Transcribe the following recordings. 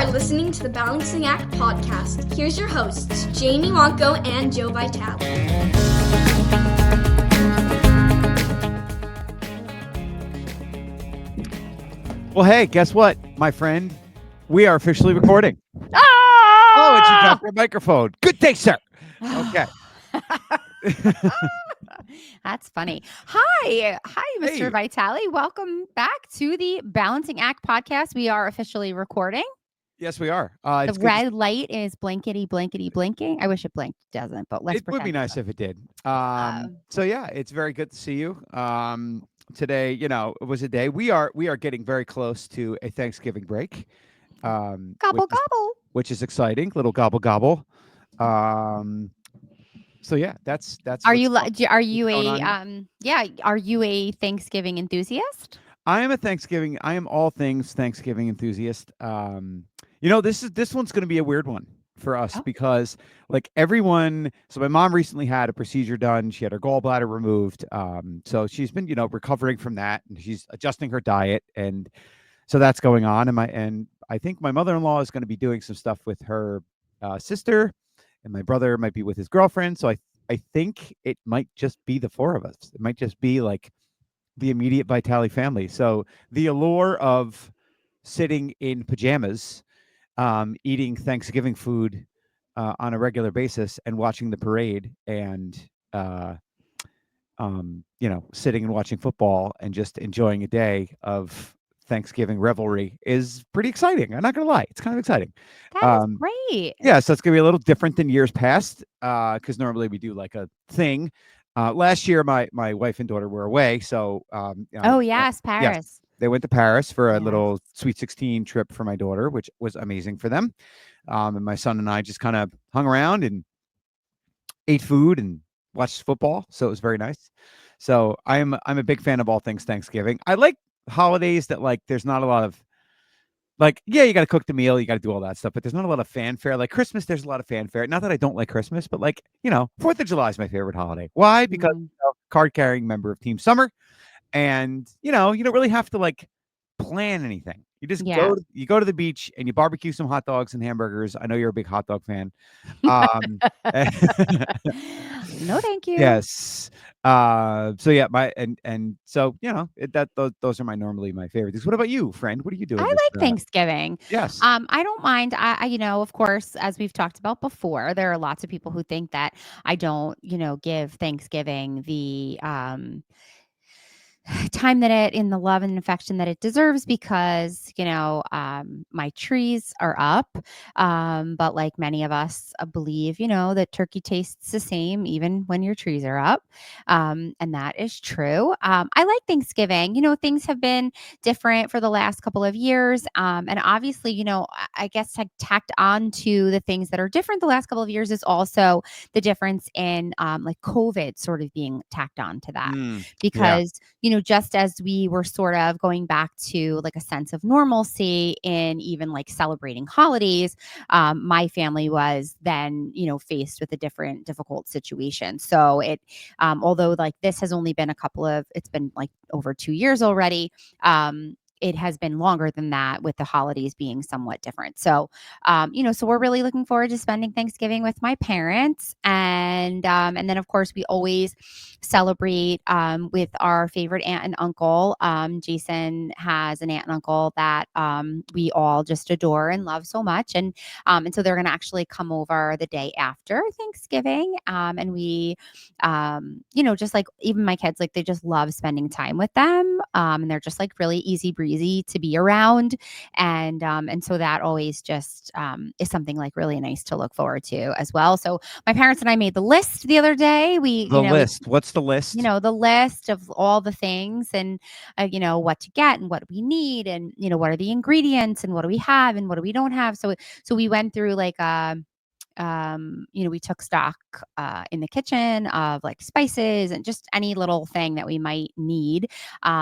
are listening to the Balancing Act podcast. Here's your hosts, Jamie Wonko and Joe Vitale. Well, hey, guess what, my friend? We are officially recording. Ah! Oh, and she dropped her microphone. Good day, sir. Okay. That's funny. Hi, Mr. Hey. Vitale. Welcome back to the Balancing Act podcast. We are officially recording. Yes, we are. The It's good red light is blankety blinking. I wish it blinked. It doesn't, but let's It would be pretend nice does. if it did. So yeah, it's very good to see you. Today, it was a day. We are getting very close to a Thanksgiving break. Gobble which is, gobble. which is exciting. Little gobble gobble. So yeah, that's Are what's you go- are you going a on. are you a Thanksgiving enthusiast? I am all things Thanksgiving enthusiast. This one's going to be a weird one for us Oh. because like everyone. So my mom recently had a procedure done. She had her gallbladder removed. So she's been recovering from that, and she's adjusting her diet, and so that's going on. And I think my mother-in-law is going to be doing some stuff with her sister, and my brother might be with his girlfriend. So I think it might just be the four of us. It might just be like the immediate Vitale family. So the allure of sitting in pajamas, eating Thanksgiving food on a regular basis, and watching the parade, and sitting and watching football, and just enjoying a day of Thanksgiving revelry is pretty exciting. I'm not gonna lie, it's kind of exciting. That is great. Yeah, so it's gonna be a little different than years past, because normally we do like a thing. Last year, my wife and daughter were away, so Oh yes, yes, Paris. they went to Paris for a Yes. little Sweet 16 trip for my daughter, which was amazing for them. And my son and I just kind of hung around and ate food and watched football, so it was very nice. So I'm a big fan of all things Thanksgiving. I like holidays that like there's not a lot of yeah, you got to cook the meal, you got to do all that stuff, but there's not a lot of fanfare. Like Christmas, there's a lot of fanfare. Not that I don't like Christmas, but 4th of July is my favorite holiday. Why? Because Mm. card carrying member of Team Summer, and you don't really have to like plan anything. You just Yeah. go to the beach and you barbecue some hot dogs and hamburgers. I know you're a big hot dog fan. Um, No, thank you. yes. So yeah, those are normally my favorite things. What about you, friend? What are you doing? I like Thanksgiving. Yes. I don't mind. Of course, as we've talked about before, there are lots of people who think that I don't, give Thanksgiving the time that it in the love and affection that it deserves because my trees are up, but like many of us believe that turkey tastes the same even when your trees are up, and that is true. I like Thanksgiving. Things have been different for the last couple of years, and obviously I guess tacked on to the things that are different the last couple of years is also the difference in like COVID sort of being tacked on to that, Yeah. because just as we were sort of going back to like a sense of normalcy in even like celebrating holidays, my family was then, faced with a difficult situation. So although like this has only been it's been like over 2 years already. It has been longer than that with the holidays being somewhat different. So, so we're really looking forward to spending Thanksgiving with my parents. And then of course we always celebrate with our favorite aunt and uncle. Jason has an aunt and uncle that we all just adore and love so much. And so they're going to actually come over the day after Thanksgiving. And we, just like even my kids, like they just love spending time with them. And they're just like really easy breezy to be around. And so that always just is something like really nice to look forward to as well. So my parents and I made the list the other day. List. What's the list? The list of all the things and, what to get and what we need and, what are the ingredients and what do we have and what do we don't have. So we went through like, we took stock in the kitchen of like spices and just any little thing that we might need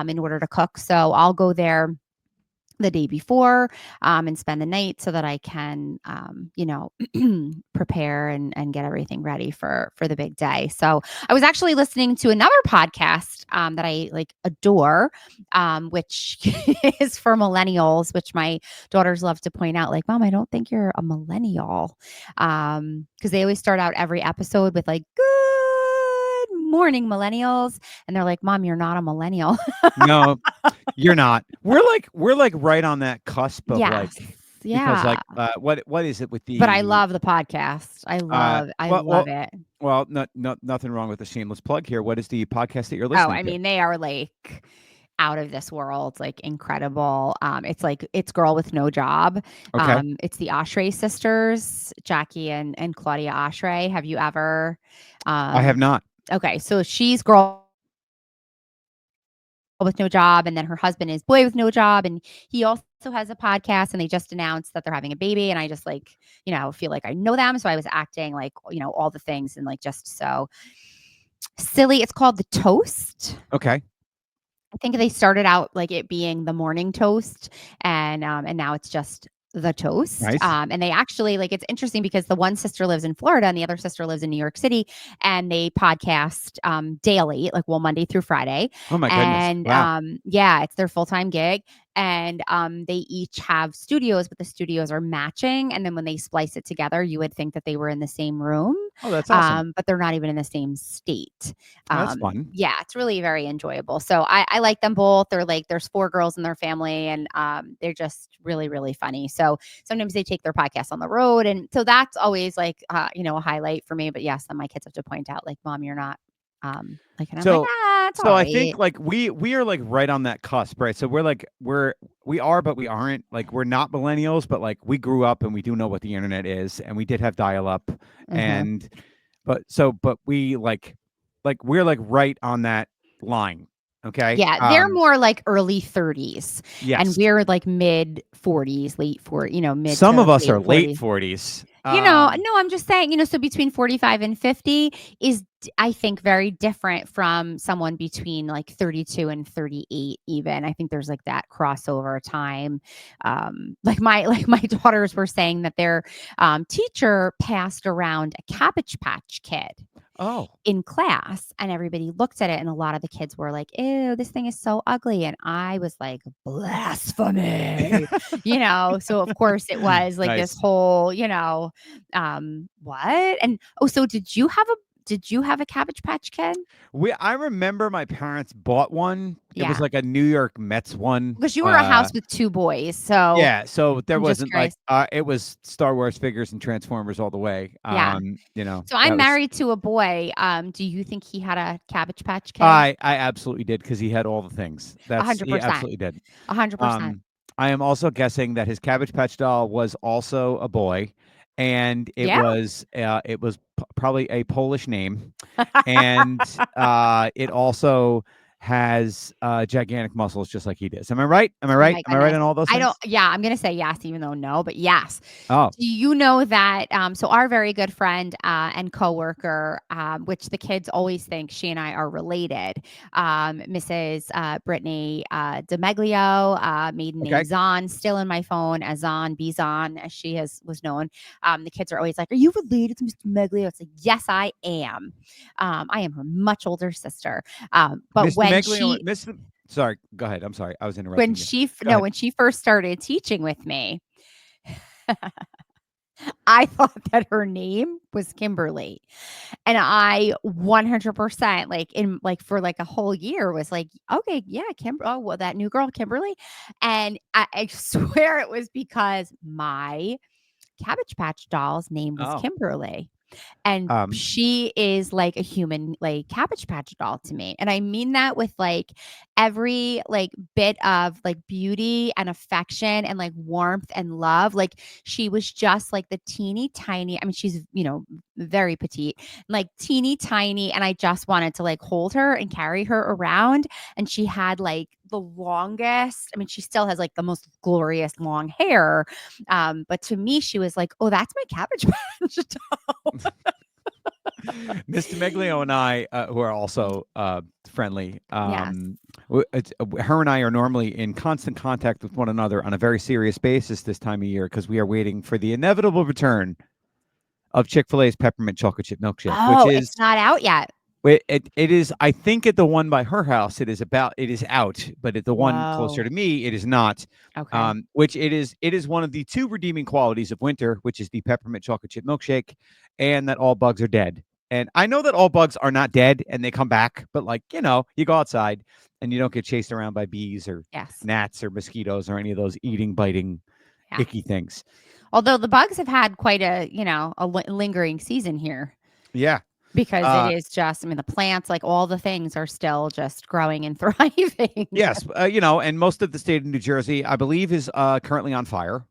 in order to cook. So I'll go there the day before and spend the night so that I can, prepare and get everything ready for the big day. So I was actually listening to another podcast that I like adore, which is for millennials, which my daughters love to point out, like, Mom, I don't think you're a millennial. Because they always start out every episode with like, good morning, millennials. And they're like, Mom, you're not a millennial. No, you're not. We're like right on that cusp of Yes. like because Yeah. like what is it with But I the love the podcast. I well love well it. well nothing wrong with the shameless plug here. What is the podcast that you're Oh, listening I to? mean, they are like out of this world, like incredible. It's Girl with No Job. Okay. It's the Ashray sisters, Jackie and Claudia Ashray. Have you ever I have um not. okay, so she's Girl with No Job, and then her husband is Boy with No Job, and he also has a podcast, and they just announced that they're having a baby, and I just like, feel like I know them, so I was acting like, all the things and like just so silly. It's called The Toast. Okay. I think they started out like it being the morning toast, and now it's just the toast. Nice. And they actually like it's interesting because the one sister lives in Florida and the other sister lives in New York City, and they podcast daily, like Monday through Friday. Oh my goodness. And Wow. yeah, it's their full time gig. And they each have studios, but the studios are matching. And then when they splice it together, you would think that they were in the same room, Oh, that's awesome. but they're not even in the same state. Oh, that's fun. Yeah, it's really very enjoyable. So I like them both. They're like, there's 4 girls in their family, and they're just really, really funny. So sometimes they take their podcast on the road. And so that's always like, a highlight for me. But yes, then my kids have to point out, like, Mom, you're not, like, and I'm like, So it's so all I right. think like we are like right on that cusp, right? So we are, but we aren't. Like we're not millennials, but like we grew up and we do know what the internet is, and we did have dial up, Mhm. and but we like we're like right on that line. Okay. Yeah, they're more like early 30s, and Yes. we're like mid 40s, late 40, mid Some to of us late are late 40s. 40s. No, I'm just saying, so between 45 and 50 is, I think, very different from someone between like 32 and 38 even. I think there's like that crossover time. Like my daughters were saying that their teacher passed around a Cabbage Patch Kid Oh. in class, and everybody looked at it, and a lot of the kids were like, ew, this thing is so ugly, and I was like, blasphemy. So of course it was like this Nice. whole, what? And oh, so did you have a Cabbage Patch Kid? I remember my parents bought one. It was Yeah, like a New York Mets one. because you were a house with 2 boys, so Yeah, so there I'm just wasn't like curious. it was Star Wars figures and Transformers all the way. Yeah, so That I'm was married to a boy. Do you think he had a Cabbage Patch Kid? I absolutely did because he had all the things. He 100%, absolutely did. 100%. I am also guessing that his Cabbage Patch doll was also a boy, and Yeah. it was probably a Polish name, and it also has gigantic muscles just like he does. Am I right? Am I Oh right? my Am I right goodness. on all those I don't things? Yeah, I'm gonna say yes, even though no, but yes. Oh, Do you know that, so our very good friend, and coworker, which the kids always think she and I are related, Mrs. Brittany, DeMeglio, maiden name okay. Zahn, still in my phone as Zahn, B Zahn, as she was known. The kids are always like, "Are you related to Mr. DeMeglio?" It's like, "Yes, I am." I am her much older sister. But Mr. when Meglio, she Mr. Sorry, go ahead. I'm sorry. I was interrupting you. Go ahead. when she first started teaching with me, I thought that her name was Kimberly. And I 100% like in like for like a whole year was like, okay, yeah, oh, well, that new girl, Kimberly. And I swear it was because my Cabbage Patch doll's name was Oh, Kimberly. And um, she is like a human, like Cabbage Patch doll to me. And I mean that with like every like bit of like beauty and affection and like warmth and love. Like she was just like the teeny tiny. I mean, she's, very petite, like teeny tiny. And I just wanted to like hold her and carry her around. And she had like the longest, I mean, she still has like the most glorious long hair. But to me, she was like, oh, that's my Cabbage Patch doll. Mr. Meglio and I, who are also friendly, Yes. Her and I are normally in constant contact with one another on a very serious basis this time of year because we are waiting for the inevitable return of Chick-fil-A's peppermint chocolate chip milkshake, which Oh, it's is not out yet. it is. I think at the one by her house, it is out, but at the one closer Whoa. to me, it is not. Okay. Which it is one of the two redeeming qualities of winter, which is the peppermint chocolate chip milkshake, and that all bugs are dead. And I know that all bugs are not dead and they come back, but like you go outside and you don't get chased around by bees or Yes. gnats or mosquitoes or any of those eating, biting, Yeah. icky things. Although the bugs have had quite a lingering season here Yeah. because it is just, I mean, the plants, like all the things are still just growing and thriving. Yes, and most of the state of New Jersey, I believe, is currently on fire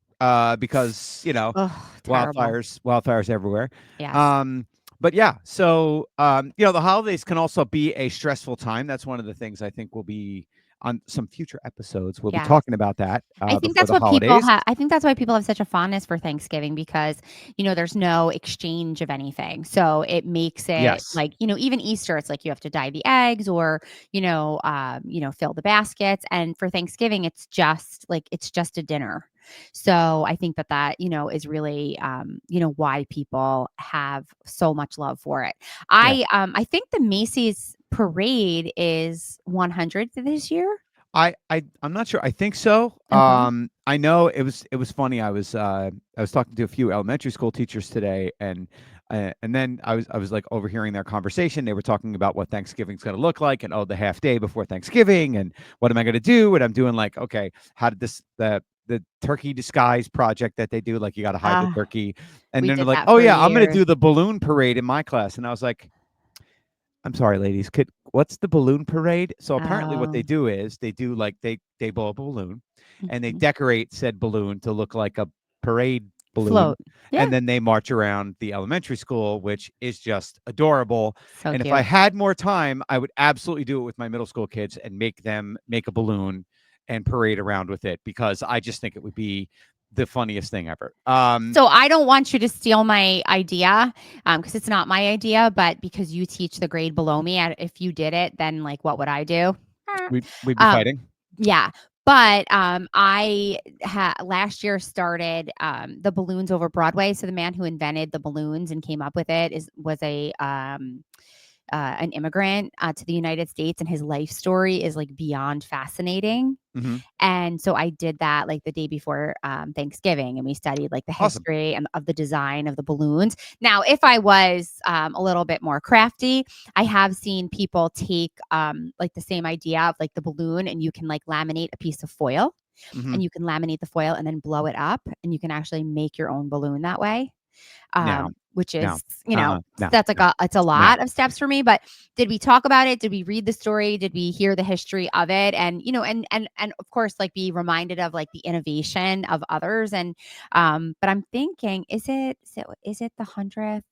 because Oh, terrible. wildfires everywhere. Yes. Um, but yeah, so the holidays can also be a stressful time. That's one of the things I think will be on some future episodes. We'll be Yes. talking about that I think before that's the what people holidays. have. I think that's why people have such a fondness for Thanksgiving because, there's no exchange of anything. So it makes it Yes. like, even Easter, it's like you have to dye the eggs or, fill the baskets. And for Thanksgiving, it's just a dinner. So I think that is really, why people have so much love for it. Yeah. I think the Macy's parade is 100 this year. I'm not sure. I think so. Okay. I know it was funny. I was talking to a few elementary school teachers today, and then I was like overhearing their conversation. They were talking about what Thanksgiving's going to look like, and the half day before Thanksgiving, and what am I going to do? And I'm doing like, okay, how did the turkey disguise project that they do? Like you got to hide the Uh, turkey, and we then they're did like, that oh for yeah, I'm going to years. do the balloon parade in my class, and I was like, I'm sorry, ladies. What's the balloon parade? So apparently, what they Oh. do is they do like they blow up a balloon, and they Mhm. decorate said balloon to look like a parade balloon, Float. Yeah, and then they march around the elementary school, which is just adorable. so And if I cute. had more time, I would absolutely do it with my middle school kids and make them make a balloon and parade around with it because I just think it would be the funniest thing ever. So I don't want you to steal my idea, because it's not my idea, but because you teach the grade below me, if you did it, then, like, what would I do? Eh. We'd be Um, fighting. yeah, but, last year started, the balloons over Broadway, so the man who invented the balloons and came up with it was an immigrant, to the United States, and his life story is, like, beyond fascinating. Hmm. And so I did that like the day before Thanksgiving, and we studied like the Awesome. history and of the design of the balloons. Now, if I was a little bit more crafty, I have seen people take like the same idea of like the balloon, and you can like laminate a piece of foil, Hmm. and you can laminate the foil and then blow it up, and you can actually make your own balloon that way, No, which no, is, no, that's like no, it's a no. lot of steps for me. But did we talk about it? Did we read the story? Did we hear the history of it? And and of course, like be reminded of like the innovation of others. And but I'm thinking, is it the 100th?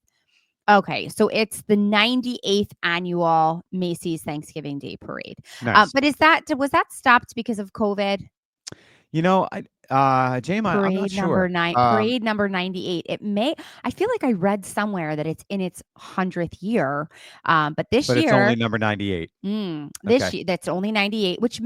Okay, so it's the 98th annual Macy's Thanksgiving Day Parade. Nice. But was that stopped because of COVID? Jamie, I'm not Parade number sure. 9 parade number 98. I feel like I read somewhere that it's in its 100th year, but this But it's only year number 98. this Okay. year that's only 98, which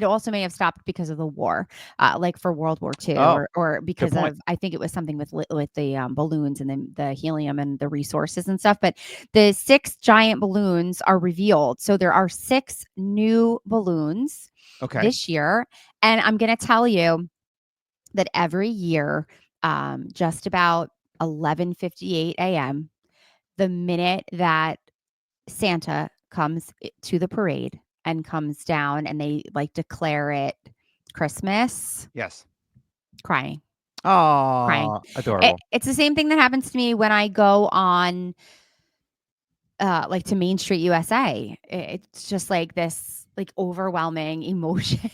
also may have stopped because of the war, like for World War II, Oh, or good because point. of, I think it was something with the, balloons and the helium and the resources and stuff. But the 6 giant balloons are revealed. So there are 6 new balloons Okay. this year, and I'm gonna tell you that every year, just about 11:58 a.m., the minute that Santa comes to the parade and comes down and they like declare it Christmas, Yes. crying, crying. Oh, adorable. It's the same thing that happens to me when I go on, like to Main Street USA. It's just like this like overwhelming emotion.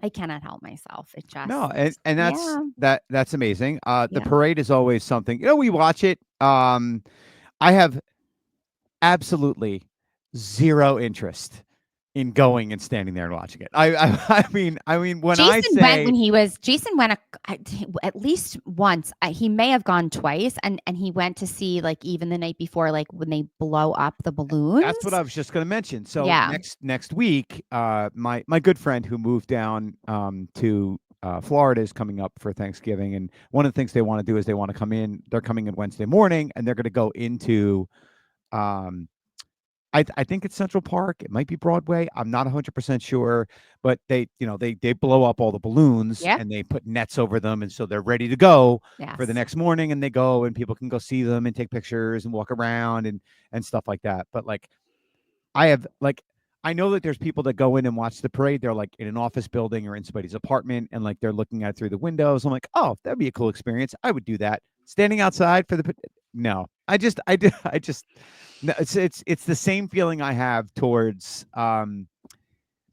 I cannot help myself. It No, just, and yeah, that's amazing. The yeah. parade is always something. We watch it. I have absolutely zero interest in going and standing there and watching it. I mean, when I Jason went say when Jason went at least once. He may have gone twice, and he went to see like even the night before, like when they blow up the that's what I balloons. was just going to mention. So Yeah. next week, my good friend who moved down to Florida is coming up for Thanksgiving, and one of the things they want to do is they want to come in. They're coming in Wednesday morning, and they're going to go into um, I think it's Central Park. It might be Broadway. I'm not 100% sure, but they blow up all the balloons Yeah. and they put nets over them, and so they're ready to go for the Yes. next morning. And they go, and people can go see them and take pictures and walk around and stuff like that. But like, I know that there's people that go in and watch the parade. They're like in an office building or in somebody's apartment, and like they're looking at it through the windows. I'm like, oh, that'd be a cool experience. I would do that. Standing outside for the no, I just no, it's the same feeling I have towards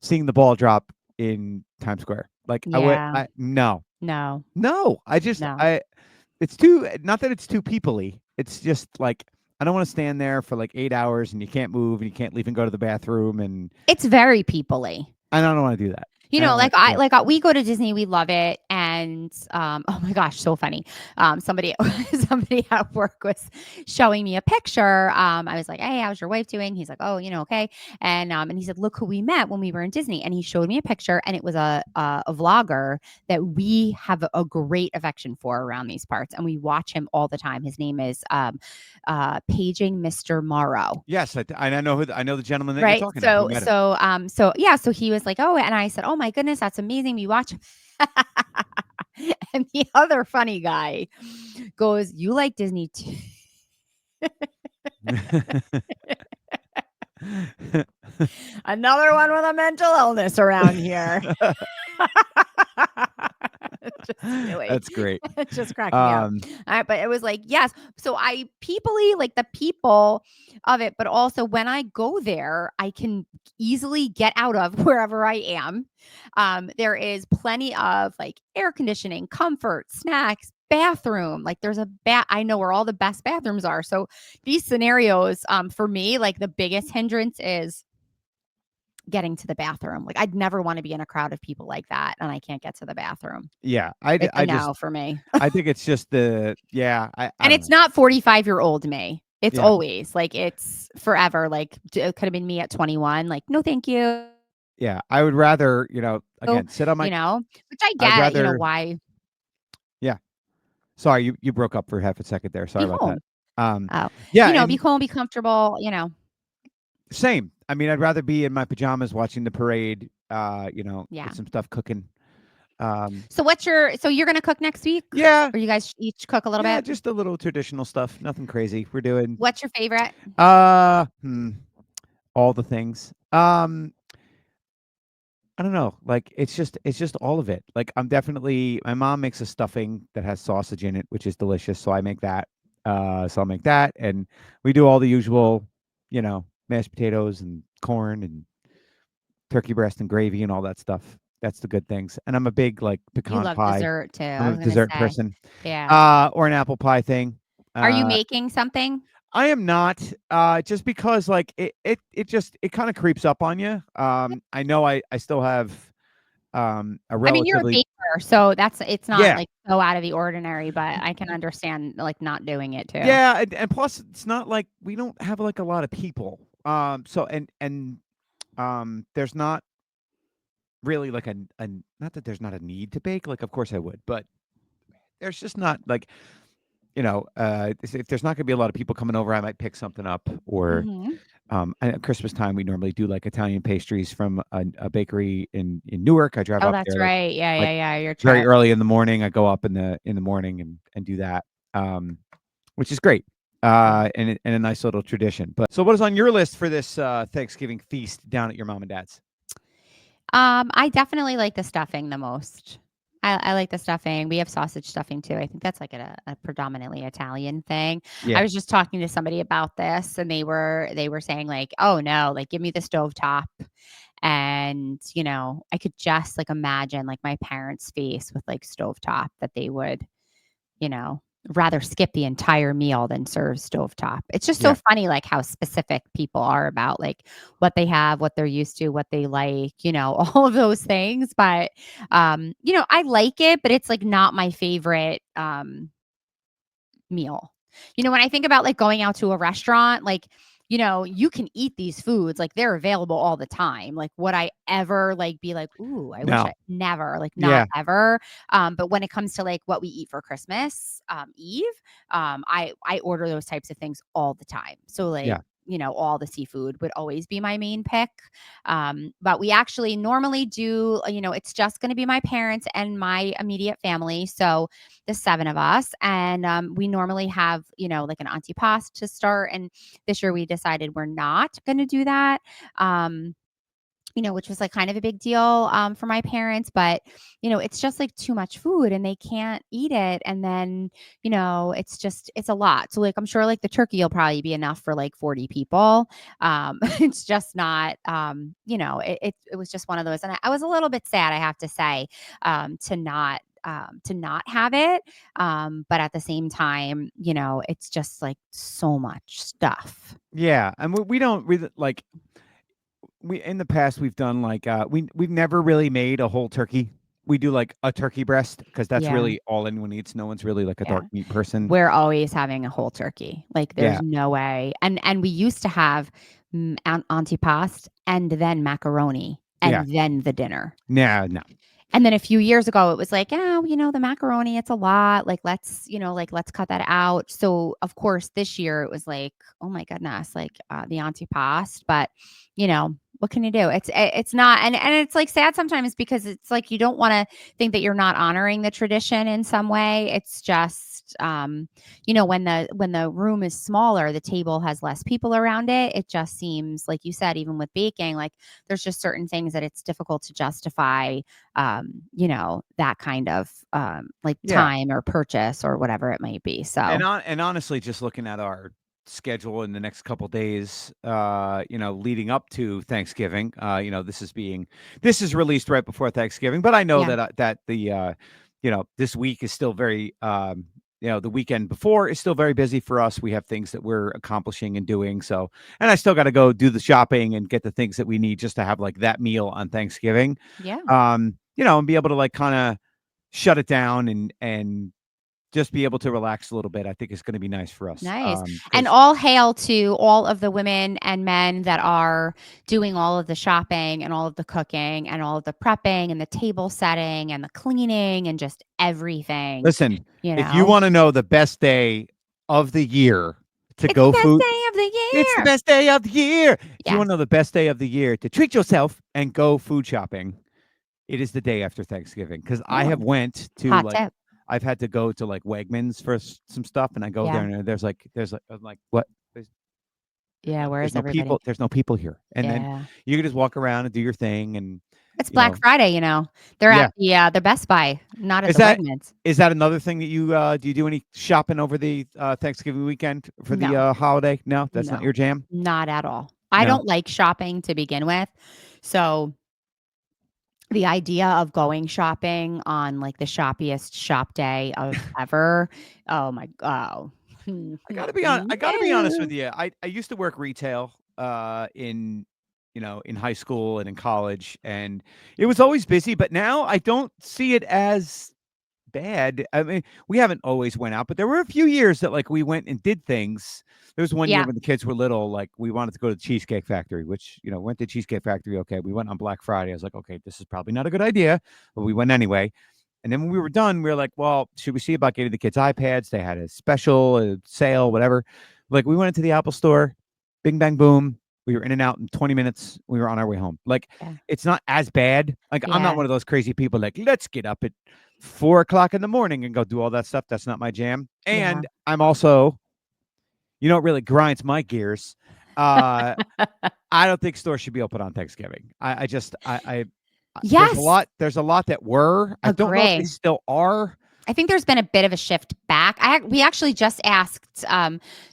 seeing the ball drop in Times Square. Like Yeah. no, No. No. it's too, not that it's too peoply. It's just like I don't want to stand there for like 8 hours and you can't move and you can't leave and go to the bathroom, and It's very people-y. I don't want to do that. You know, like we go to Disney, we love it, and oh my gosh, so funny. Somebody somebody at work was showing me a picture. I was like, "Hey, how's your wife doing?" He's like, "Oh, okay." And he said, "Look who we met when we were in Disney." And he showed me a picture, and it was a vlogger that we have a great affection for around these parts, and we watch him all the time. His name is Paging Mr. Morrow. Yes, I know I know the gentleman that you're Right. talking about. We met him. So yeah, so he was like, "Oh," and I said, "Oh my goodness, that's amazing. We watch." And the other funny guy goes, "You like Disney too?" Another one with a mental illness around here. Just really, That's great. it just cracked me up. But it was like, yes. So I peoply like the people of it, but also when I go there, I can easily get out of wherever I am. There is plenty of like air conditioning, comfort, snacks, bathroom. Like there's a I know where all the best bathrooms are. So these scenarios, for me, like the biggest hindrance is getting to the bathroom. Like I'd never want to be in a crowd of people like that, and I can't get to the bathroom. Yeah, It's a I just no for me. I think it's just I And don't it's know. not 45-year-old me. It's Yeah. always like it's forever. Like it could have been me at 21. Like, no, thank you. Yeah, I would rather, again, sit on my Which I I'd get, rather why yeah. Sorry, you broke up for half a second there. Sorry be about that. home. Um, Oh, yeah, be and home, be comfortable, same. I mean, I'd rather be in my pajamas watching the parade, Yeah. with some stuff cooking. Um, So so you're gonna cook next week? yeah, Or you guys each cook a little yeah, bit? just a little traditional stuff. Nothing crazy. We're doing What's your favorite? uh, hmm, all the things. I don't know. Like it's just all of it. Like my mom makes a stuffing that has sausage in it, which is delicious. So I make that. So I'll make that, and we do all the usual, mashed potatoes and corn and turkey breast and gravy and all that stuff. That's the good things. And I'm a big like You pecan love pie. dessert too. I'm I a was gonna dessert say. person. Yeah. Or an apple pie thing. Are you Uh, making something? I am not, just because like it kind of creeps up on you. I know I still have a I mean, you're a relatively baker, so it's not yeah. like so out of the ordinary, but I can understand like not doing it too. Yeah, and plus it's not like we don't have like a lot of people. So there's not really like a not that there's not a need to bake. Like of course I would, but there's just not like, if there's not going to be a lot of people coming over, I might pick something up. Or Mhm. at Christmas time we normally do like Italian pastries from a bakery in Newark. I drive Oh, up that's there right. Yeah, like yeah, yeah, your very trip. early in the morning. I go up in the morning and do that. Which is great. Yeah. And a nice little tradition. But so what is on your list for this Thanksgiving feast down at your mom and dad's? I definitely like the stuffing the most. I like the stuffing. We have sausage stuffing too. I think that's like a predominantly Italian thing. I Yeah. was just talking to somebody about this, and they were saying like, "Oh no, like give me the stovetop." And I could just like imagine like my parents' face with like stovetop that they would, you know, rather skip the entire meal than serve stovetop. It's just so Yeah. funny, like how specific people are about like what they have, what they're used to, what they like, all of those things. But I like it, but it's like not my favorite meal. When I think about like going out to a restaurant, like, you can eat these foods, like they're available all the time. Like, would I ever like be like, ooh, I wish No. I never, like not Yeah. ever. But when it comes to like what we eat for Christmas Eve, I order those types of things all the time. So like, Yeah. all the seafood would always be my main pick. But we actually normally do, it's just going to be my parents and my immediate family. So the seven of us. And we normally have, like an antipasto to start. And this year we decided we're not going to do that. Which was like kind of a big deal for my parents, but it's just like too much food and they can't eat it. And then, it's a lot. So like, I'm sure like the turkey will probably be enough for like 40 people. It's just not, it was just one of those. And I was a little bit sad, I have to say, to not have it. But at the same time, it's just like so much stuff. Yeah. And we don't really like, we in the past we've done like we've never really made a whole turkey. We do like a turkey breast because that's Yeah. really all anyone eats. No one's really like a Yeah. dark meat person. We're always having a whole turkey. Like there's Yeah. no way. And we used to have antipasto and then macaroni Yeah. and then the dinner. No. And then a few years ago, it was like, oh, the macaroni, it's a lot. Like, let's cut that out. So, of course, this year it was like, oh my goodness, like the antipasto. But, what can you do? It's not, and it's like sad sometimes because it's like you don't want to think that you're not honoring the tradition in some way. It's just, when the room is smaller, the table has less people around it. It just seems like you said, even with baking, like there's just certain things that it's difficult to justify that kind of like Yeah. time or purchase or whatever it might be. So And honestly, just looking at our schedule in the next couple days, leading up to Thanksgiving, this is released right before Thanksgiving, but I know yeah, that the this week is still very the weekend before is still very busy for us. We have things that we're accomplishing and doing. So, and I still got to go do the shopping and get the things that we need just to have like that meal on Thanksgiving. yeah, And be able to like kind of shut it down and just be able to relax a little bit, I think is going to be nice for us. nice. And 'Cause all hail to all of the women and men that are doing all of the shopping and all of the cooking and all of the prepping and the table setting and the cleaning and just everything. listen, if you want to know the best day of the year to It's the go best food, day of the it's the year. best day of the year. If you Yeah. want to know the best day of the year to treat yourself and go food shopping, it is the day after Thanksgiving. Because I Oh, have went to hot like tip. I've had to go to like Wegmans for some stuff, and I go there Yeah. and there's like I'm like what? Yeah. Where There's is no everybody? people. There's no people here, and then Yeah. you can just walk around and do your thing, and It's you Black know, Friday, They're at yeah. the Best Buy, not at Is the that Wegmans. is that another thing that you do? You do any shopping over the Thanksgiving weekend for the No, holiday? No, that's not no, your jam. not at all. I No. don't like shopping to begin with. So the idea of going shopping on like the shoppiest shop day of ever. Oh my god. I gotta be honest with No. you. I used to work retail in in high school and in college, and it was always busy. But now I don't see it as bad. I mean, we haven't always went out, but there were a few years that like we went and did things. There was one year Yeah. when the kids were little, like we wanted to go to the Cheesecake Factory, which went to Cheesecake Factory. Okay, we went on Black Friday. I was like, okay, this is probably not a good idea, but we went anyway. And then when we were done, we were like, well, should we see about getting the kids iPads? They had a special, a sale, whatever. Like we went into the Apple store, bing, bang, boom. We were in and out in 20 minutes. We were on our way home. Like Yeah. it's not as bad. Like I'm not Yeah. one of those crazy people like, let's get up at 4 o'clock in the morning and go do all that stuff. That's not my jam. Yeah. And I'm also, it really grinds my gears. Uh, I don't think stores should be open on Thanksgiving. I just, Yes. there's a lot that were. I don't know if they Agree. still are. I think there's been a bit of a shift back. We actually just asked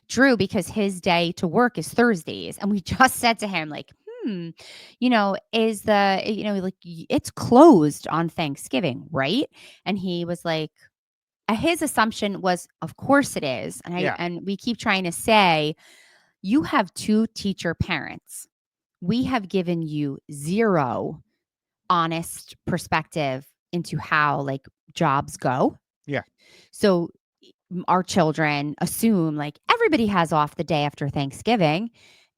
Drew because his day to work is Thursdays, and we just said to him like, is like it's closed on Thanksgiving, right? And he was like, his assumption was, of course it is. Yeah. And we keep trying to say, you have 2 teacher parents. We have given you 0 honest perspective into how like jobs go. Yeah. So our children assume like everybody has off the day after Thanksgiving.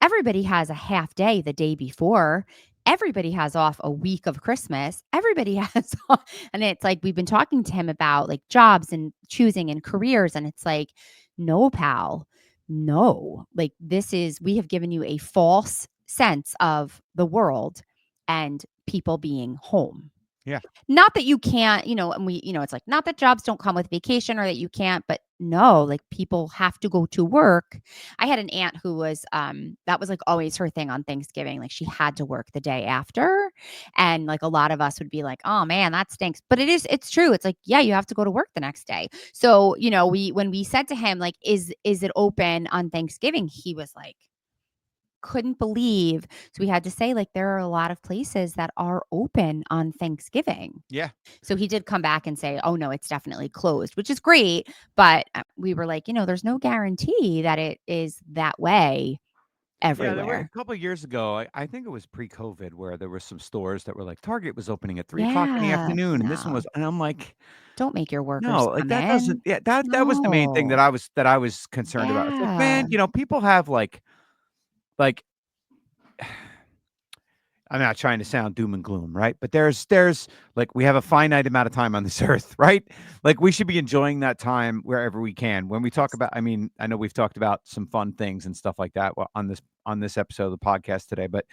Everybody has a half day the day before. Everybody has off a week of Christmas. Everybody has off, and it's like we've been talking to him about like jobs and choosing and careers, and it's like, no, pal, no. Like we have given you a false sense of the world and people being home. Yeah. Not that you can't, and it's like not that jobs don't come with vacation or that you can't, but no, like people have to go to work. I had an aunt who was that was like always her thing on Thanksgiving. Like she had to work the day after. And like a lot of us would be like, oh man, that stinks. But it's true. It's like, yeah, you have to go to work the next day. So, when we said to him, like, is it open on Thanksgiving? He was like, couldn't believe. So we had to say, like, there are a lot of places that are open on Thanksgiving. Yeah. So he did come back and say, oh no, it's definitely closed, which is great. But we were like, there's no guarantee that it is that way Yeah, there were a everywhere. couple of years ago, I think it was pre-COVID, where there were some stores that were like Target was opening at 3 o'clock in the Yeah. afternoon, and this one No, was, and I'm like, don't make your no, workers like come that doesn't. in. Yeah, that was the main thing No. that I was concerned about. It's like, Yeah. man, people have like I'm not trying to sound doom and gloom, right? But there's like we have a finite amount of time on this earth, right? Like we should be enjoying that time wherever we can. When we talk about, I mean, I know we've talked about some fun things and stuff like that on this episode of the podcast today, but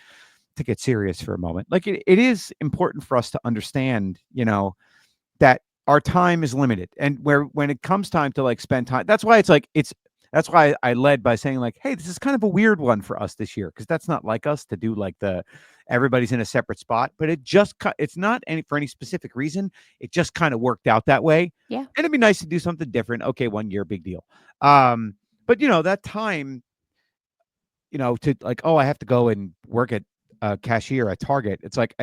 to get serious for a moment, like it is important for us to understand, that our time is limited, and when it comes time to like spend time, that's why I led by saying like, hey, this is kind of a weird one for us this year, because that's not like us to do like the everybody's in a separate spot, but it's not any for any specific reason. It just kind of worked out that way. Yeah. And it'd be nice to do something different. Okay, 1 year, big deal. But that time, to like, oh, I have to go and work at a cashier at Target. It's like,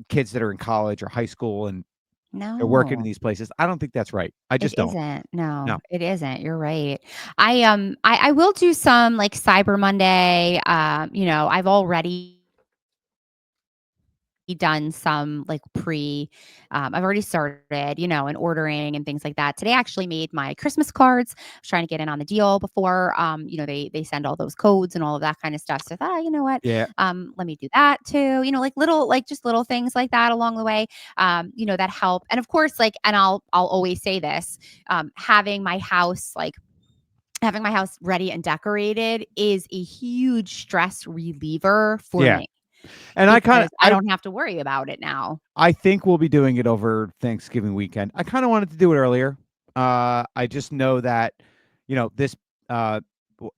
kids that are in college or high school and they're working in No. these places. I don't think that's right. I It just don't. isn't. No, No. it isn't. You're right. I will do some like Cyber Monday. I've already done some like I've already started, and ordering and things like that. Today I actually made my Christmas cards. I was trying to get in on the deal before, they send all those codes and all of that kind of stuff. So I thought, you know what? Yeah. Let me do that too. Just little things like that along the way, that help. And of course, like, and I'll always say this, having my house ready and decorated is a huge stress reliever for Yeah. me And because I don't have to worry about it now. I think we'll be doing it over Thanksgiving weekend. I kind of wanted to do it earlier. I just know that, this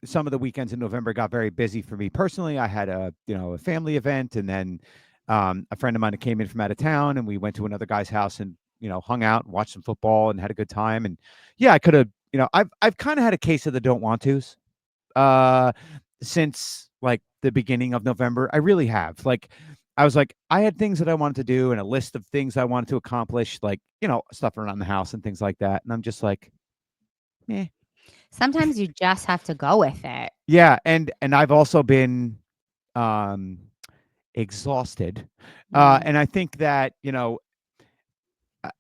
some of the weekends in November got very busy for me personally. I had a family event, and then a friend of mine that came in from out of town, and we went to another guy's house and hung out and watched some football and had a good time. And yeah, I could have, I've kind of had a case of the don't want tos uh since like the beginning of November. I really have. Like I was like, I had things that I wanted to do and a list of things I wanted to accomplish, like, stuff around the house and things like that. And I'm just like, eh. Sometimes you just have to go with it. Yeah. And I've also been um exhausted. Mm. And I think that,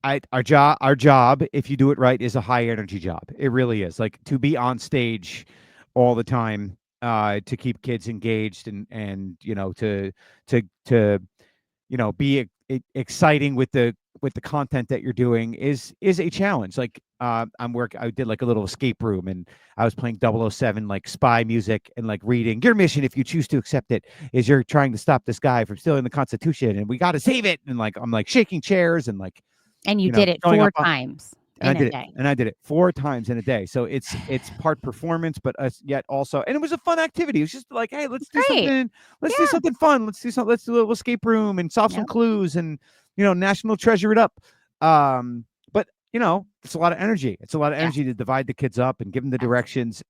our job, if you do it right, is a high energy job. It really is. Like to be on stage all the time, to keep kids engaged and to be exciting with the content that you're doing is a challenge. Like I did like a little escape room, and I was playing 007 like spy music and like reading, your mission, if you choose to accept it, is you're trying to stop this guy from stealing the Constitution, and we got to save it. And like I'm like shaking chairs and like And you did it showing 4 up times and I in a did it, day. and I did it 4 times in a day. So it's part performance, but yet also, and it was a fun activity. It was just like, hey, Great. let's do Yeah. something fun. Let's do a little escape room and solve some Yep. clues and national treasure it up. But it's a lot of energy. It's a lot of Yeah. energy to divide the kids up and give them the Yes. directions.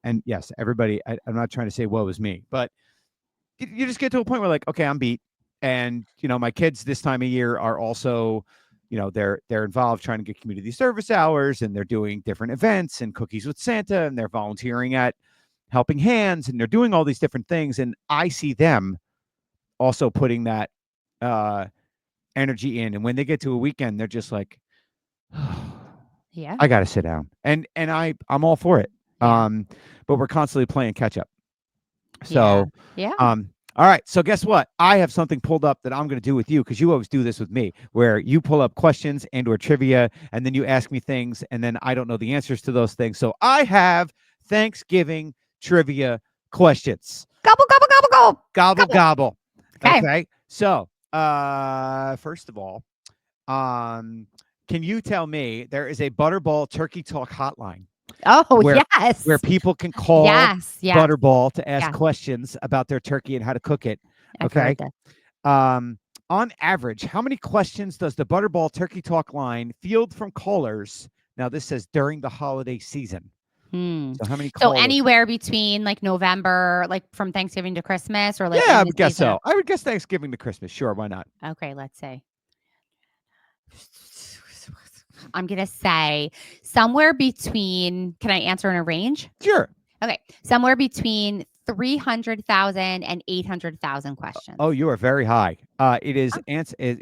And yes, everybody. I'm not trying to say woe is me, but you just get to a point where like, okay, I'm beat, and my kids this time of year are also they're involved trying to get community service hours, and they're doing different events and cookies with Santa, and they're volunteering at Helping Hands, and they're doing all these different things. And I see them also putting that energy in. And when they get to a weekend, they're just like, Yeah. I got to sit down. And I'm all for it. Yeah. But we're constantly playing catch up. Yeah. So, Yeah. all right. So guess what? I have something pulled up that I'm going to do with you, because you always do this with me, where you pull up questions and or trivia, and then you ask me things, and then I don't know the answers to those things. So I have Thanksgiving trivia questions. Gobble, gobble, gobble, gobble. Gobble, gobble. Okay. So, first of all, can you tell me, there is a Butterball Turkey Talk hotline Oh, where yes. where people can call Yes. Butterball to ask Yeah. questions about their turkey and how to cook it. I've Okay. heard that. On average, how many questions does the Butterball Turkey Talk line field from callers? Now, this says during the holiday season. So how many So callers? anywhere between like November, like from Thanksgiving to Christmas, or like Yeah, I in the would guess season so. of- I would guess Thanksgiving to Christmas. Sure, why not? Okay, let's say. I'm gonna say somewhere between. Can I answer in a range? Sure. Okay, somewhere between 300,000 and 800,000 questions. Oh, you are very high. It is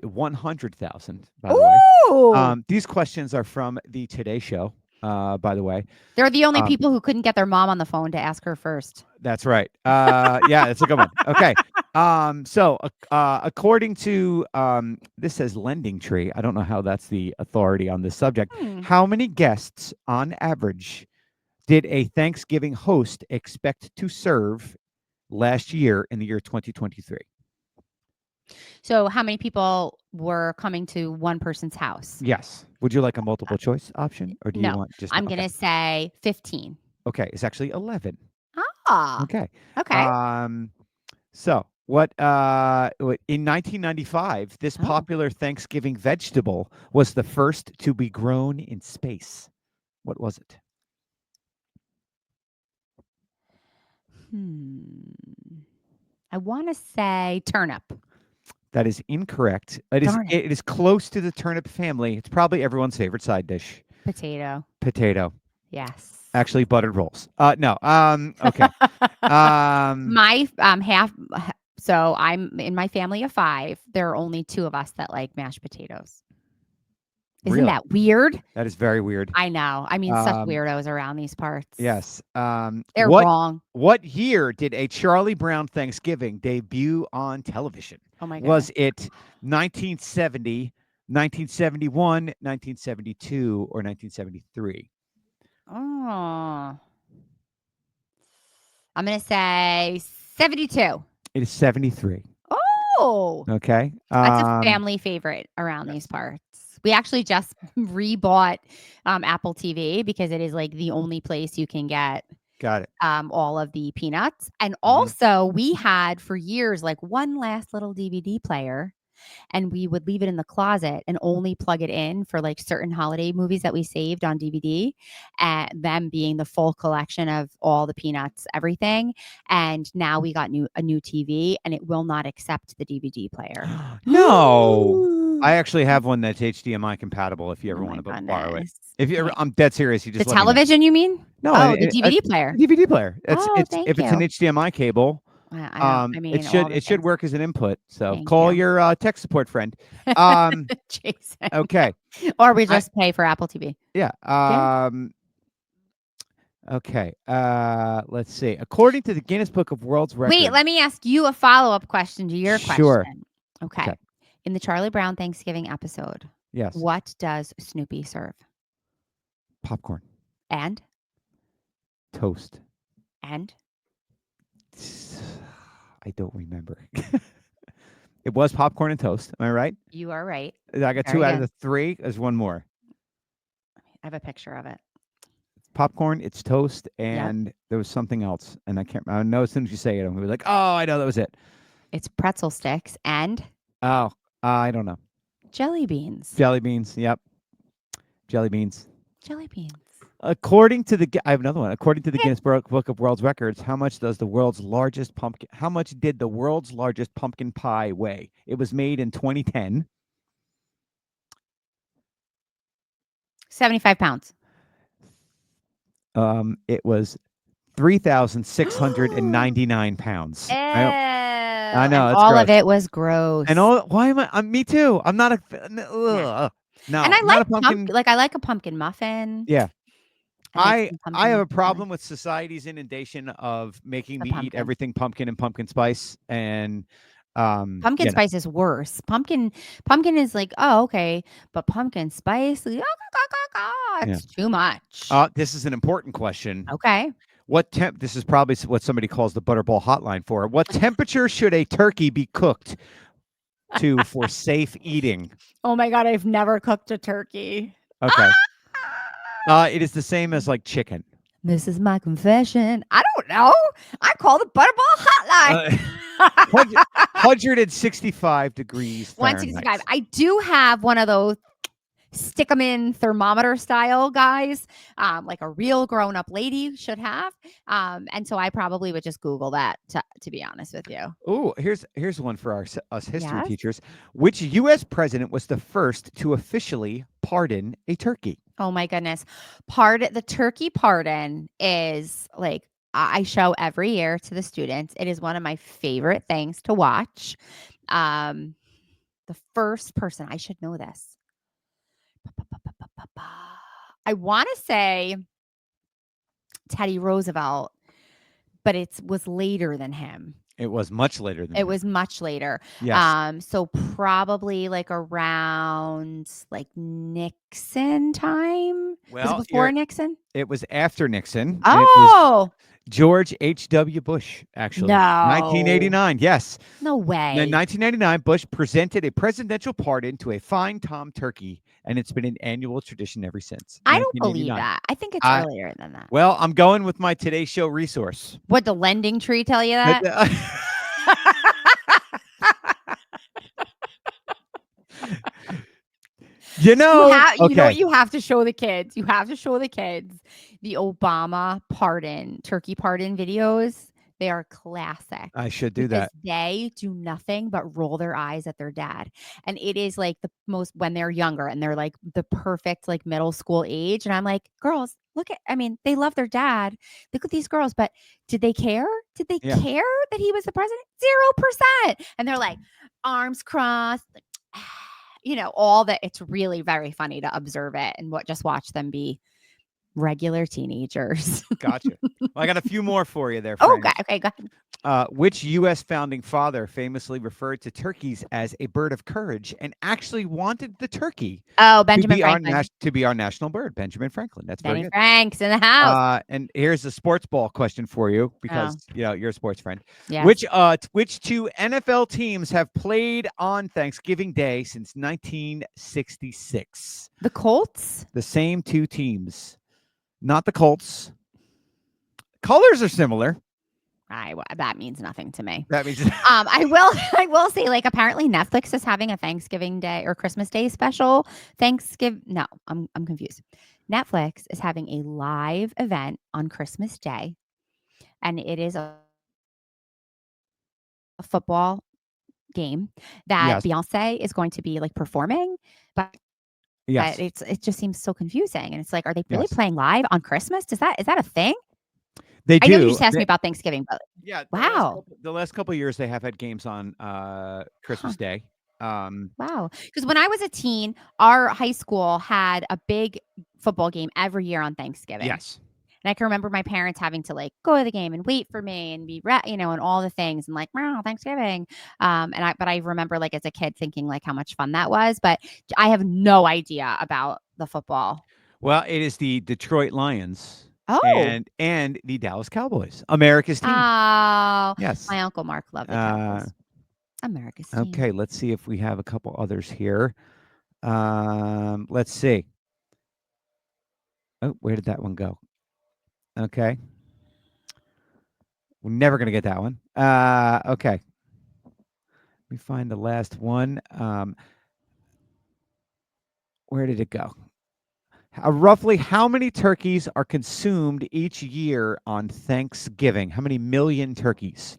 100,000, by the way. Ooh! These questions are from the Today Show, by the way. They're the only people who couldn't get their mom on the phone to ask her first. That's right. Yeah, that's a good one. Okay. So according to this says Lending Tree. I don't know how that's the authority on this subject. How many guests on average did a Thanksgiving host expect to serve last year in the year 2023? So, how many people were coming to one person's house? Yes. Would you like a multiple choice option, or do you No, want just? I'm Okay. gonna say 15. Okay, it's actually 11. Ah, Okay. okay. So what in 1995, this popular Thanksgiving vegetable was the first to be grown in space. What was it? I want to say turnip. That is incorrect. Darn it. It is close to the turnip family. It's probably everyone's favorite side dish. Potato. Potato. Yes. Actually, buttered rolls. No. Okay. My half. So I'm in my family of 5. There are only 2 of us that like mashed potatoes. Isn't Really? that weird? That is very weird. I know. I mean, such weirdos around these parts. Yes. They're wrong. What year did a Charlie Brown Thanksgiving debut on television? Oh my God. Was it 1970, 1971, 1972, or 1973? Oh. I'm going to say 72. It is 73. Oh. Okay. That's a family favorite around these parts. We actually just rebought Apple TV because it is like the only place you can get Got it. all of the Peanuts. And also we had for years like one last little DVD player, and we would leave it in the closet and only plug it in for like certain holiday movies that we saved on DVD, and them being the full collection of all the Peanuts, everything. And now we got a new TV, and it will not accept the DVD player. No. I actually have one that's HDMI compatible if you ever want to borrow it. If you ever, I'm dead serious. You just the let me know. television, you mean? No, the DVD player. DVD player. Thank if it's an HDMI cable, I mean, it should work as an input. So Thank call you. your tech support friend. Jason. Okay. Or we just pay for Apple TV. Yeah. Okay. Let's see. According to the Guinness Book of World Records. Wait, let me ask you a follow-up question to your Sure. question. Okay. In the Charlie Brown Thanksgiving episode, Yes. what does Snoopy serve? Popcorn. And? Toast. And? I don't remember. It was popcorn and toast. Am I right? You are right. I got 2 out of the 3. There's one more. I have a picture of it. Popcorn, it's toast, and there was something else, and I can't. I know as soon as you say it, I'm gonna be like, "Oh, I know that was it." It's pretzel sticks and I don't know. jelly beans. Jelly beans. Yep. Jelly beans. Jelly beans. According to I have another one. According to the Guinness Book of World Records, how much did the world's largest pumpkin pie weigh? It was made in 2010. 75 pounds. It was 3,699 pounds. I know And it's all of gross. it was gross. And why am I? Me too. I'm not a. Nah. No, And I I'm not like a pumpkin. I like a pumpkin muffin. Yeah, I like I some I have pumpkin a pie. problem with society's inundation of making The me eat pumpkin. everything pumpkin and pumpkin spice, and Pumpkin you know, spice is worse. Pumpkin is like, oh, okay, but pumpkin spice, yeah. it's too much. This is an important question. Okay. What temp? This is probably what somebody calls the Butterball hotline for. What temperature should a turkey be cooked to for safe eating? Oh my god, I've never cooked a turkey. Okay. It is the same as like chicken. This is my confession. I don't know. I call the Butterball hotline. 165 degrees 165. Fahrenheit. I do have one of those stick them in thermometer style guys, like a real grown up lady should have. And so I probably would just Google that to be honest with you. Oh, here's one for us history Yes. teachers. Which U.S. president was the first to officially pardon a turkey? Oh my goodness. The turkey pardon is like I show every year to the students. It is one of my favorite things to watch. The first person, I should know this. I want to say Teddy Roosevelt, but it was later than him. It was much later than It that. was much later. Yes. So probably like around like Nixon time. Was Well, it before Nixon? it was after Nixon. It was Oh George H.W. Bush, actually. no. 1989. Yes. No way. In 1999, Bush presented a presidential pardon to a fine Tom turkey, and it's been an annual tradition ever since. I don't believe 1989. that. I think it's I- earlier than that. Well, I'm going with my Today Show resource. What, the lending tree tell you that? You know, You know okay. what you have to show the kids? You have to show the kids the Obama turkey pardon videos. They are classic. I should do Because that. they do nothing but roll their eyes at their dad. And it is like the most when they're younger and they're like the perfect like middle school age. And I'm like, girls, they love their dad. Look at these girls, but did they care? Did they Yeah. care that he was the president? 0%. And they're like, arms crossed, like, all that. It's really very funny to observe it and just watch them be regular teenagers. Gotcha. Well, I got a few more for you there, friend. Okay, go ahead. Which U.S. founding father famously referred to turkeys as a bird of courage and actually wanted the turkey Oh, Benjamin Franklin. to be our national bird? Benjamin Franklin. That's very Benny good. Frank's in the house. And here's a sports ball question for you because you're a sports friend. Yes. Which two NFL teams have played on Thanksgiving Day since 1966? The Colts? The same two teams. Not the Colts. Colors are similar. That means nothing to me. That means I will say, like, apparently Netflix is having a Thanksgiving Day or Christmas Day special. No, I'm confused. Netflix is having a live event on Christmas Day, and it is a football game that Yes. Beyonce is going to be like performing, but yes. it just seems so confusing. And it's like, are they really Yes. playing live on Christmas? Is that a thing? They do. I know you just asked me about Thanksgiving, but Yeah. wow. The last couple of years they have had games on Christmas Day. Wow. Because when I was a teen, our high school had a big football game every year on Thanksgiving. Yes. And I can remember my parents having to like go to the game and wait for me and be and all the things and like, wow, Thanksgiving. But I remember like as a kid thinking like how much fun that was. But I have no idea about the football. Well, it is the Detroit Lions. Oh. And the Dallas Cowboys, America's team. Oh. Yes. My Uncle Mark loved the Cowboys. America's team. Okay, let's see if we have a couple others here. Let's see. Oh, where did that one go? Okay. We're never going to get that one. Okay. Let me find the last one. Where did it go? Roughly how many turkeys are consumed each year on Thanksgiving? How many million turkeys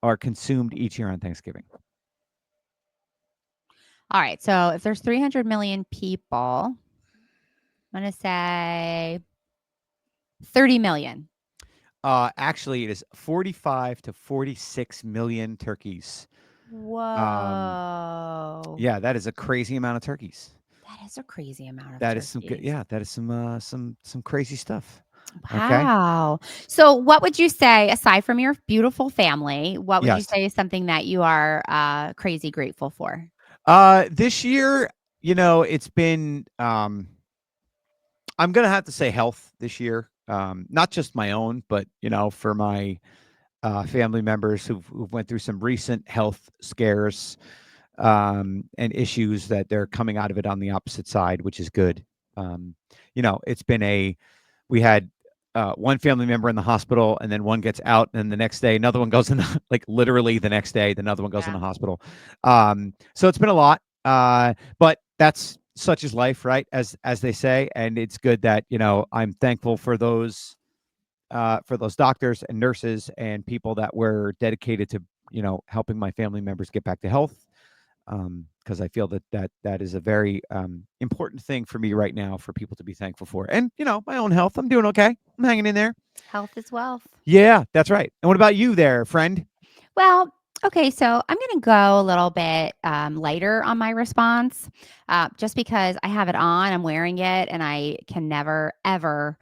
are consumed each year on Thanksgiving? All right. So if there's 300 million people, I'm going to say 30 million. Actually, it is 45 to 46 million turkeys. Whoa. Yeah, that is a crazy amount of turkeys. That is a crazy amount of That turkeys. is some good. Yeah, that is some crazy stuff. Okay. Wow. So what would you say, aside from your beautiful family, what would you Yes. say is something that you are crazy grateful for? This year, it's been. I'm gonna have to say health this year. Not just my own, but for my family members who've went through some recent health scares and issues that they're coming out of it on the opposite side, which is good. It's been we had one family member in the hospital, and then one gets out, and the next day another one goes in like literally the next day, another one goes in Yeah. the hospital. So it's been a lot, but that's such is life, right? As they say, and it's good that I'm thankful for those doctors and nurses and people that were dedicated to helping my family members get back to health, because I feel that is a very important thing for me right now for people to be thankful for. And my own health, I'm doing okay. I'm hanging in there. Health is wealth. Yeah, that's right. And what about you there, friend? Well, okay, so I'm going to go a little bit lighter on my response, just because I have it on, I'm wearing it, and I can never, ever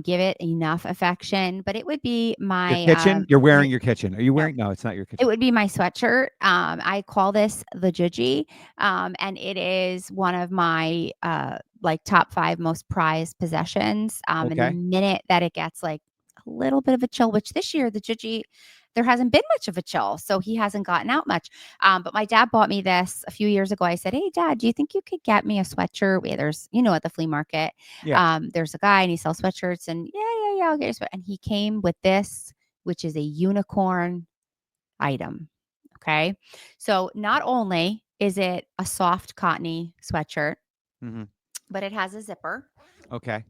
give it enough affection. But it would be Your my kitchen? You're wearing your kitchen. Are you no, wearing? No, it's not your it kitchen. would be my sweatshirt. I call this the Judgy, and it is one of my like top 5 most prized possessions. And the Okay. minute that it gets like a little bit of a chill, which this year the Judgy, there hasn't been much of a chill, so he hasn't gotten out much. But my dad bought me this a few years ago. I said, "Hey, Dad, do you think you could get me a sweatshirt?" There's, at the flea market, Yeah. there's a guy and he sells sweatshirts, and yeah, I'll get you a sweater. And he came with this, which is a unicorn item. Okay. So not only is it a soft cottony sweatshirt, Hmm. but it has a zipper. Okay.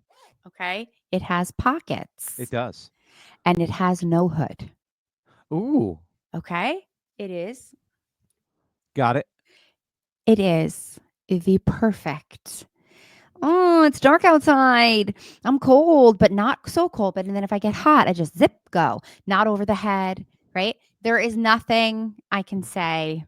Okay. It has pockets It does. and it has no hood. Ooh. Okay. It is Got it. the perfect. Oh, it's dark outside. I'm cold, but not so cold. But and then if I get hot, I just zip go, not over the head, right? There is nothing I can say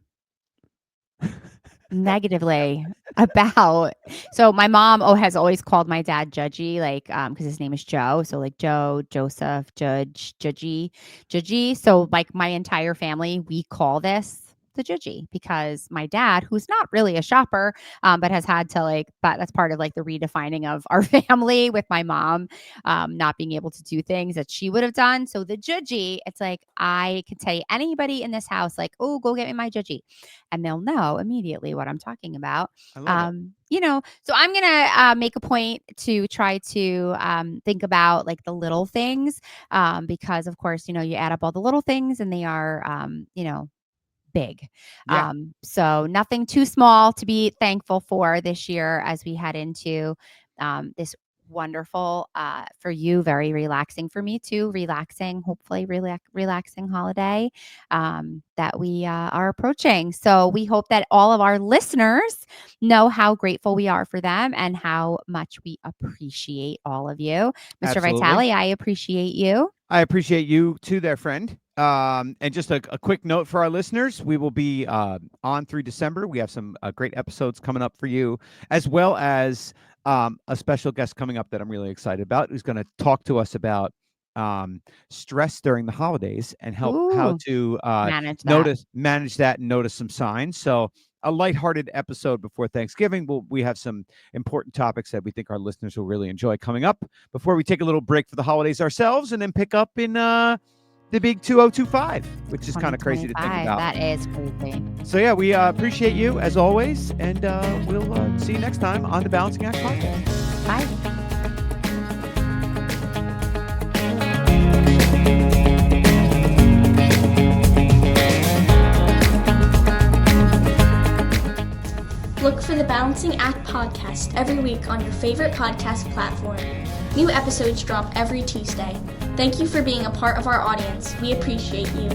negatively about. So my mom has always called my dad Judgy, like because his name is Joe. So like Joe, Joseph, Judgy. So like my entire family, we call this the Judgy because my dad, who's not really a shopper, but has had to but that's part of like the redefining of our family with my mom not being able to do things that she would have done. So the Judgy, it's like I could tell you anybody in this house, like, oh, go get me my Judgy, and they'll know immediately what I'm talking about. I love it. So I'm going to make a point to try to think about like the little things because, of course, you add up all the little things and they are, big. Yeah. So nothing too small to be thankful for this year as we head into this wonderful for you, very relaxing, for me too, relaxing, hopefully relaxing holiday that we are approaching. So we hope that all of our listeners know how grateful we are for them and how much we appreciate all of you. Mr. Absolutely. Vitale, I appreciate you. I appreciate you too there, friend. And just a quick note for our listeners, we will be on through December. We have some great episodes coming up for you, as well as a special guest coming up that I'm really excited about, who's going to talk to us about stress during the holidays and how Ooh, to manage that and notice some signs. So a lighthearted episode before Thanksgiving. We have some important topics that we think our listeners will really enjoy coming up before we take a little break for the holidays ourselves and then pick up in the big 2025, which is kind of crazy to think about. That is crazy. So yeah, we appreciate you as always, and we'll see you next time on the Balancing Act podcast. Bye. Look for the Balancing Act podcast every week on your favorite podcast platform. New episodes drop every Tuesday. Thank you for being a part of our audience. We appreciate you.